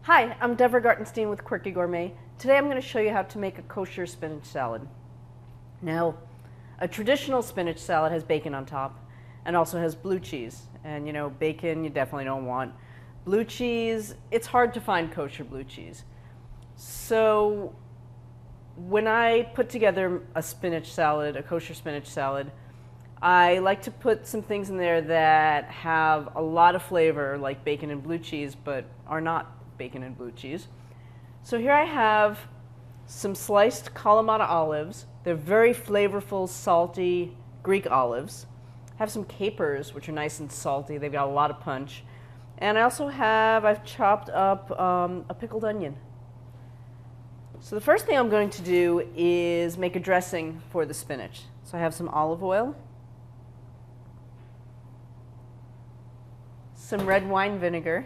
Hi, I'm Deborah Gartenstein with Quirky Gourmet. Today I'm going to show you how to make a kosher spinach salad. Now, a traditional spinach salad has bacon on top and also has blue cheese. And you know, bacon you definitely don't want. Blue cheese, it's hard to find kosher blue cheese. So when I put together a spinach salad, a kosher spinach salad, I like to put some things in there that have a lot of flavor, like bacon and blue cheese, but are not bacon and blue cheese. So here I have some sliced Kalamata olives. They're very flavorful, salty Greek olives. I have some capers, which are nice and salty. They've got a lot of punch. And I also have, I've chopped up a pickled onion. So the first thing I'm going to do is make a dressing for the spinach. So I have some olive oil, some red wine vinegar,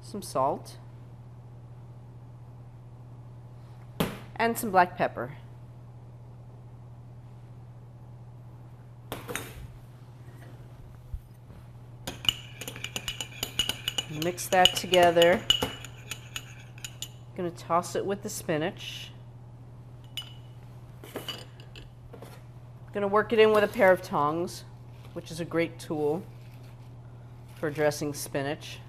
some salt, and some black pepper. Mix that together. I'm going to toss it with the spinach. Going to work it in with a pair of tongs, which is a great tool for dressing spinach.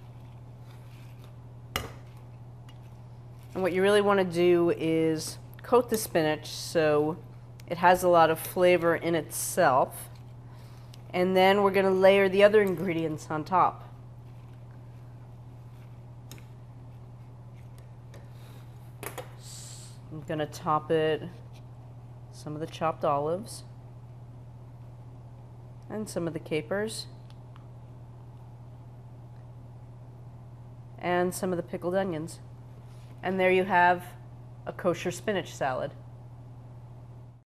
And what you really want to do is coat the spinach so it has a lot of flavor in itself. And then we're going to layer the other ingredients on top. I'm going to top it some of the chopped olives and some of the capers and some of the pickled onions. And there you have a kosher spinach salad.